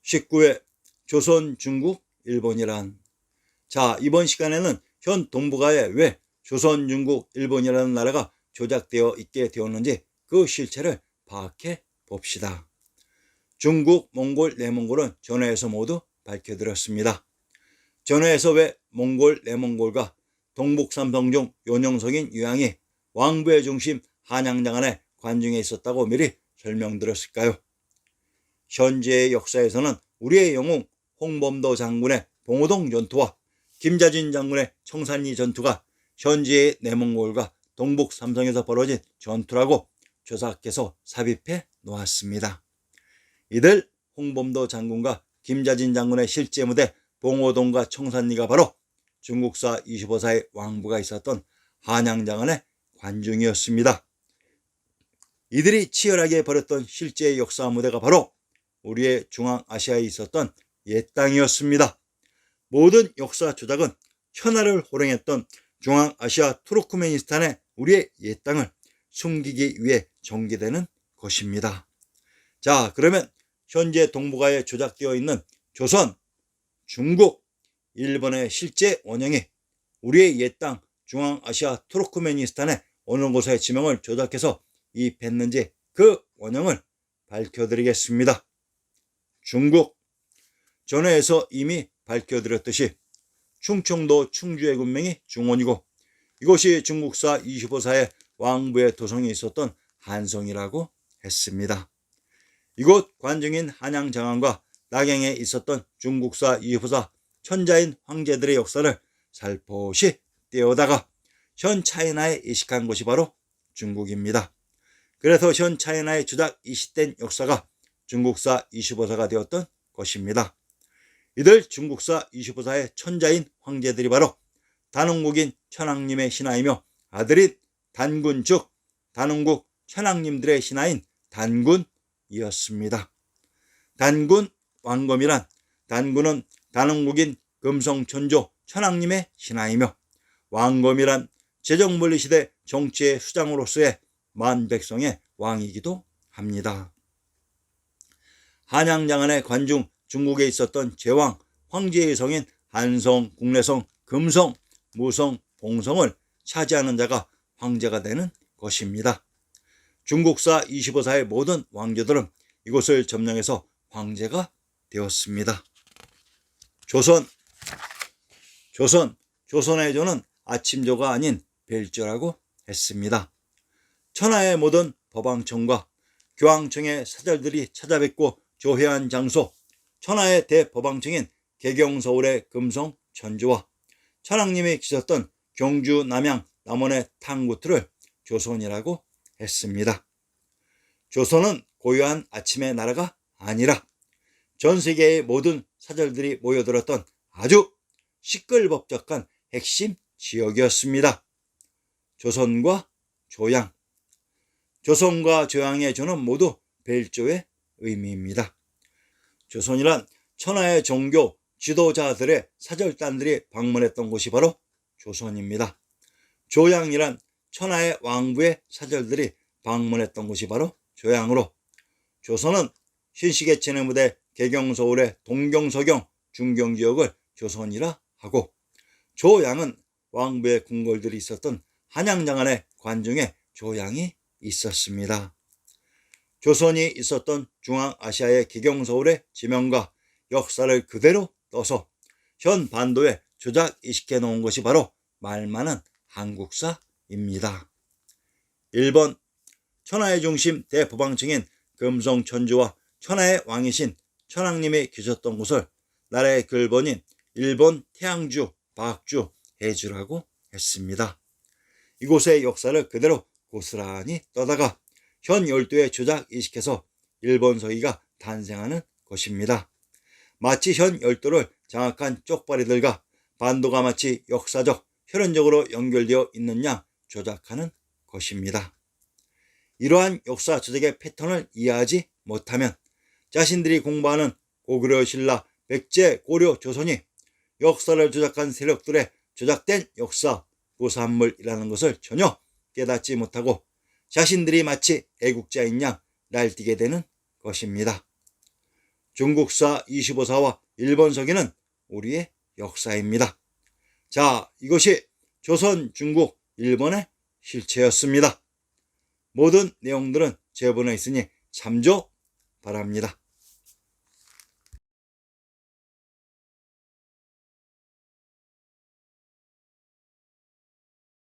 19회 조선, 중국, 일본이란. 자, 이번 시간에는 현 동북아에 왜 조선, 중국, 일본이라는 나라가 조작되어 있게 되었는지 그 실체를 파악해 봅시다. 중국, 몽골, 내몽골은 전회에서 모두 밝혀드렸습니다. 전회에서 왜 몽골, 내몽골과 동북삼성 중 요녕성인 유양이 왕부의 중심 한양장안의 관중에 있었다고 미리 설명드렸을까요? 현재의 역사에서는 우리의 영웅 홍범도 장군의 봉오동 전투와 김자진 장군의 청산리 전투가 현재의 내몽골과 동북삼성에서 벌어진 전투라고 조사께서 삽입해 놓았습니다. 이들 홍범도 장군과 김자진 장군의 실제 무대 봉오동과 청산리가 바로 중국사 25사의 왕부가 있었던 한양장안의 관중이었습니다. 이들이 치열하게 벌였던 실제 역사 무대가 바로 우리의 중앙아시아에 있었던 옛 땅이었습니다. 모든 역사 조작은 현아를 호령했던 중앙아시아 투르크메니스탄의 우리의 옛 땅을 숨기기 위해 전개되는 것입니다. 자, 그러면 현재 동북아에 조작되어 있는 조선, 중국, 일본의 실제 원형이 우리의 옛 땅 중앙아시아 투르크메니스탄의 어느 곳의 지명을 조작해서 이입했는지 그 원형을 밝혀드리겠습니다. 중국, 전회에서 이미 밝혀드렸듯이 충청도 충주의 군명이 중원이고 이곳이 중국사 25사의 왕부의 도성이 있었던 한성이라고 했습니다. 이곳 관중인 한양장안과 낙양에 있었던 중국사 25사 천자인 황제들의 역사를 살포시 떼어다가 현 차이나에 이식한 곳이 바로 중국입니다. 그래서 현 차이나에 조작 이식된 역사가 중국사 25사가 되었던 것입니다. 이들 중국사 25사의 천자인 황제들이 바로 단원국인 천황님의 신하이며 아들인 단군 즉 단원국 천황님들의 신하인 단군이었습니다. 단군 왕검이란 단군은 단원국인 금성천조 천황님의 신하이며 왕검이란 제정물리시대 정치의 수장으로서의 만백성의 왕이기도 합니다. 한양장안의 관중 중국에 있었던 제왕 황제의 성인 한성, 국내성, 금성, 무성, 봉성을 차지하는 자가 황제가 되는 것입니다. 중국사 25사의 모든 왕조들은 이곳을 점령해서 황제가 되었습니다. 조선의 조는 아침조가 아닌 벨조라고 했습니다. 천하의 모든 법왕청과 교황청의 사절들이 찾아뵙고 조회한 장소, 천하의 대법왕청인 개경서울의 금성 천주와 천황님이 계셨던 경주 남양 남원의 탕구트를 조선이라고 했습니다. 조선은 고요한 아침의 나라가 아니라 전 세계의 모든 사절들이 모여들었던 아주 시끌벅적한 핵심 지역이었습니다. 조선과 조양, 조선과 조양의 조는 모두 벨조의 의미입니다. 조선이란 천하의 종교 지도자들의 사절단들이 방문했던 곳이 바로 조선입니다. 조양이란 천하의 왕부의 사절들이 방문했던 곳이 바로 조양으로 조선은 신시계천의 무대 개경서울의 동경서경 중경지역을 조선이라 하고 조양은 왕부의 궁궐들이 있었던 한양장안의 관중에 조양이 있었습니다. 조선이 있었던 중앙아시아의 개경서울의 지명과 역사를 그대로 떠서 현 반도에 조작 이식해 놓은 것이 바로 말 많은 한국사입니다. 1번 천하의 중심 대법왕청인 금성천주와 천하의 왕이신 천황님이 계셨던 곳을 나라의 근본인 일본 태양주, 박주, 해주라고 했습니다. 이곳의 역사를 그대로 고스란히 떠다가 현 열도에 조작 이식해서 일본 서기가 탄생하는 것입니다. 마치 현 열도를 장악한 쪽발이들과 반도가 마치 역사적, 혈연적으로 연결되어 있는 양 조작하는 것입니다. 이러한 역사 조작의 패턴을 이해하지 못하면 자신들이 공부하는 고구려 신라, 백제, 고려, 조선이 역사를 조작한 세력들의 조작된 역사, 부산물이라는 것을 전혀 깨닫지 못하고 자신들이 마치 애국자인 양 날뛰게 되는 것입니다. 중국사 25사와 일본서기는 우리의 역사입니다. 자, 이것이 조선, 중국, 일본의 실체였습니다. 모든 내용들은 제본에 있으니 참조 바랍니다.